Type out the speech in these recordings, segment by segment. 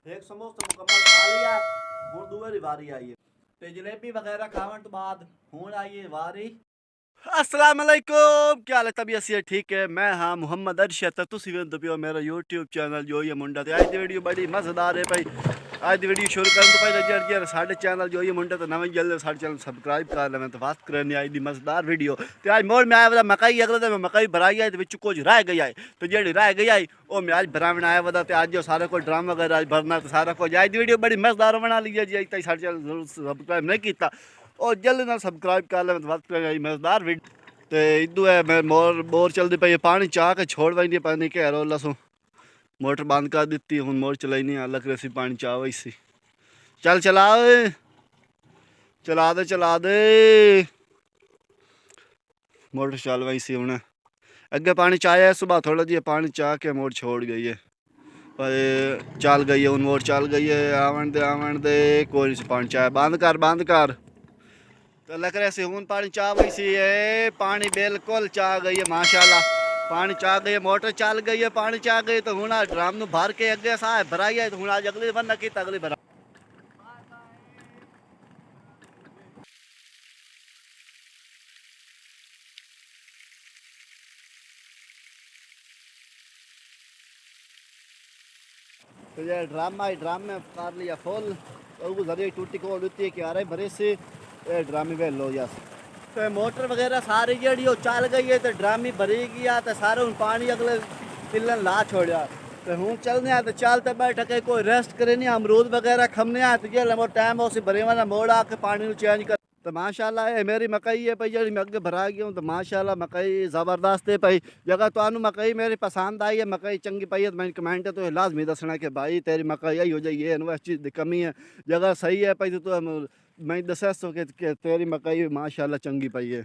एक समोसा मुकम्मल खा लिया, हुण दूए दी वारी आई है ते जलेबी वगैरह खावन तो बाद हुण आई है वारी। अस्सलाम वालेकुम, क्या हाल है? तबीयत से ठीक है? मैं हाँ मुहम्मद अरशद ते तुसीं वेंदे पियो मेरा यूट्यूब चैनल जो ये मुंडा ते अज दी वीडियो बड़ी मज़ेदार है भाई। अज दी वीडियो शुरू करने तो पहले जेह्ड़े साढ़े चैनल जो ये मुंडा ते नवें जल्दे साढ़े चैनल सब्सक्राइब कर लेवें ते बात करने अज दी मज़ेदार वीडियो। ते अज मोड़ में आया वाला मकई अगले दिन मकई भराई है ते कुछ रह गई है तो जेह्ड़ी रह गई है वो मैं अज भरावन आया वाला ते अज सारा कुछ ड्रम वगैरह अज भरना ते सारा कुछ अज दी वीडियो बड़ी मज़ेदार बना ली है जी। अज तक साढ़े चैनल जरूर सब्सक्राइब नहीं किया और जल्दी ना सब्सक्राइब कर लेवें ते बात करें मज़ेदार वीडियो। तो इदू है मैं बोर चलती पई पानी चाह के छोड़ वही पता नहीं क्या रोला सो मोटर बंद कर दी हूँ मोटर चलाई नहीं लग रही पानी चाह वही सी। चल चला चला दे मोटर चल वही सी हूँ अगे पानी चाया सुबह थोड़ा जी पानी चाह के मोटर छोड़ गई है पर चल गई है हूँ मोटर चल गई है आवन दे कोई नहीं पानी चाह बंद कर तो लग रहा से हूँ पानी चाह गई सी है पानी बिल्कुल चाह गई है माशाल्लाह पानी चाह गई है मोटर चल गई है पानी चाह गई तो हूँ ड्रम भर के अगे सा भराई है तो हूँ आज अगली बंदा की अगली भरा। तो ये ड्रम में कर लिया फुल तो जरिए टूटी खोल देती है कि आ रहे भरे से ड्रामी वेल लो यार। तो मोटर वगैरह सारी जड़ी चल गई है तो ड्रामी भरी गया तो सारे हूँ पानी अगले पिलन ला छोड़ा तो हूँ चलने तो चलते बैठ के कोई रेस्ट करे नहीं अमरूद वगैरह खमने आ तो जो टाइम उस भरे वाला मोड़ आके पानी चेंज कर तो माशाल्लाह है मेरी मकई है भाई जी मैं अगे भरा गया हूँ तो माशाल्लाह मकई ज़बरदस्त है भाई। जगह तो मकई मेरी पसंद आई है मकई चंगी पाई है तो मैंने कमेंट तो लाजमी दसना कि भाई तेरी मकई आई हो जाए ये इस चीज़ की कमी है जगह सही है भाई तो मैं दसा सो कि तेरी मकई माशाल्लाह चंगी पाई है।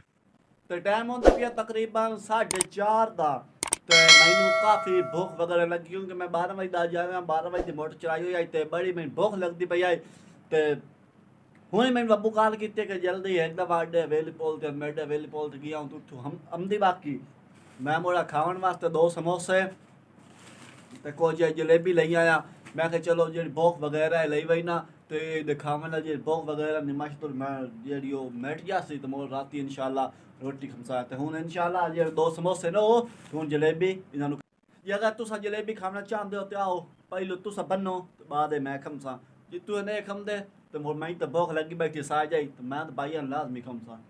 तो टाइम होता पिया तकरीबन 4:30 का तो मैनू काफ़ी भूख वगैरह लगी क्योंकि मैं 12 बजे आ जाया 12 बजे की मोटर चलाई हुई आई तो बड़ी मैंने भूख लगती पई आई तो हूँ मैंने बब्बू कॉल की कि जल्दी एक दफ़ा अड्डे वेली पोल ते मेडे वेली पोल ते गया हूँ तो हम अमदी बाकी मैं मोड़ा खावन वास्ते 2 समोसे तो कुछ जलेबी लई आया मैं कि चलो जी भूख वगैरह लई वही ना तो दिखावन जी भूख वगैरह निमश तो मैं जी मिट जासी तो मोर राती इंशाल्लाह रोटी खमसा तो हूँ इंशाल्लाह जे 2 समोसे न हो हूँ जलेबी इन्होंने जे अगर तुसा जलेबी खाना चाहते हो तो आओ पहले तुसा बनो तो बाद मैं खमसा जी तू नहीं खमदे तो मोर मैं तो भूख लगी बैठी सा जाई तो मैं तो भाई लाजमी खमसा।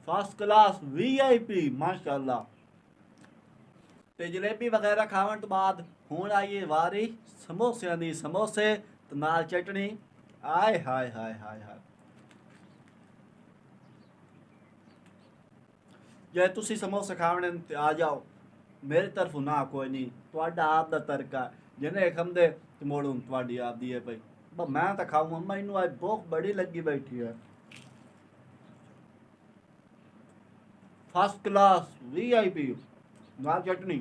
फर्स्ट क्लास VIP माशाल्लाह। तो जलेबी वगैरह खावन तो बाद हूँ आई वारी समोसिया दी समोसे तो नाल चटनी आय हाय हाय हाय हाय। जे तुसी समोसे खावने आ जाओ मेरी तरफ ना कोई नहीं तुहाडा आप दा तरका जिन्हें खमदे तो मोड़ू तुहाडी आप दी है भाई मैं तो खाऊंगा मैनू आज भूख बड़ी लगी बैठी है। फर्स्ट क्लास VIP नाल चटनी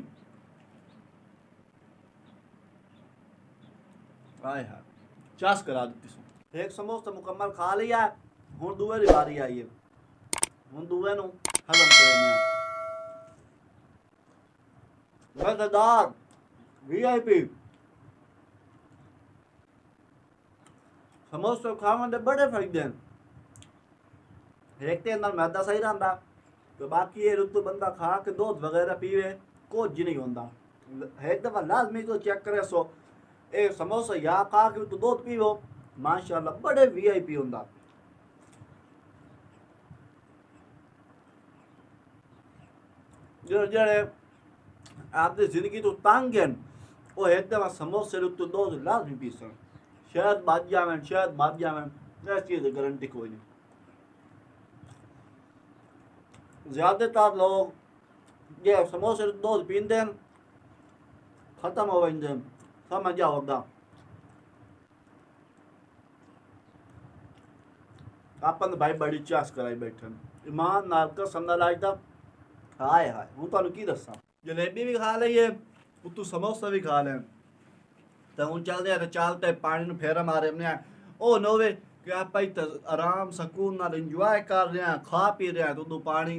आय हाय चस करा दी सो एक समोसा मुकम्मल खा लिया हूँ दूए दी बारी आई है हूँ दूए नू हजम करने मजेदार VIP समोसे खावन दे बड़े फायदे हैं। एक तो अंदर मैदा सही रहा तो बाकी ये रुतु बंदा खा के दूध वगैरह पीवे कुछ नहीं होता एक दफ़ा लाजमी तो चेक करे सो ए समोसा या खा के तो दूध पीवो माशाल्लाह बड़े VIP होंदा। जो जड़े आपकी जिंदगी तो तंग है वो एक दफ़ा समोसे रुतु दूध लाजमी पी सन शायद बच जावें इस चीज़ की गारंटी कोई नहीं। ज़्यादातर लोग ये समोसे दूध पीते खत्म हो वेंदे समझ जाओगा अपन भाई बड़ी चास कराई बैठन ईमान नाल कसम नाल आज तक हाय हाय हूँ तुहानू की दसा जलेबी भी खा लीए उतू समोसा भी खा लें तो हूँ चलते हैं तो चलते पानी में फेरा मारे ओ नोवे कि आप भाई आराम सकून नाल इंजॉय कर रहे हैं खा पी रहे हैं तो पानी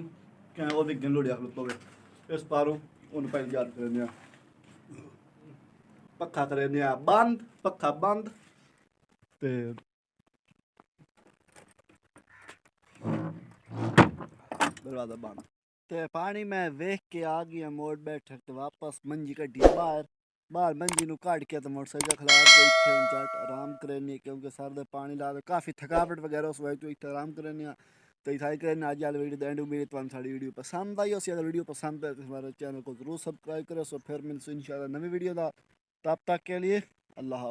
क्या वो भी गिन लो खलोते हुए इस पारों उन पहले याद करें पक्का करें बंद पक्का बंद ते दरवाजा बंद ते पानी में वेख के आ गया मोड़ बैठक तो वापस मंजी कड्डी बाहर बाहर मंजी नु काट के तो मोटरसाइकिल खिला के इत्थे जट आराम करने क्योंकि सर दे पानी ला काफ़ी थकावट वगैरह उस वक्त तो इत्थे आराम करने तो इथाई करने आज वाली वीडियो एंड उम्मीद तुम साड़ी वीडियो पसंद आई हो अगर वीडियो पसंद है तो हमारे चैनल को जरूर सब्सक्राइब करें सो फिर मिलते इंशाल्लाह नवी वीडियो दा तब तक के लिए अल्लाह हाफ़िज़।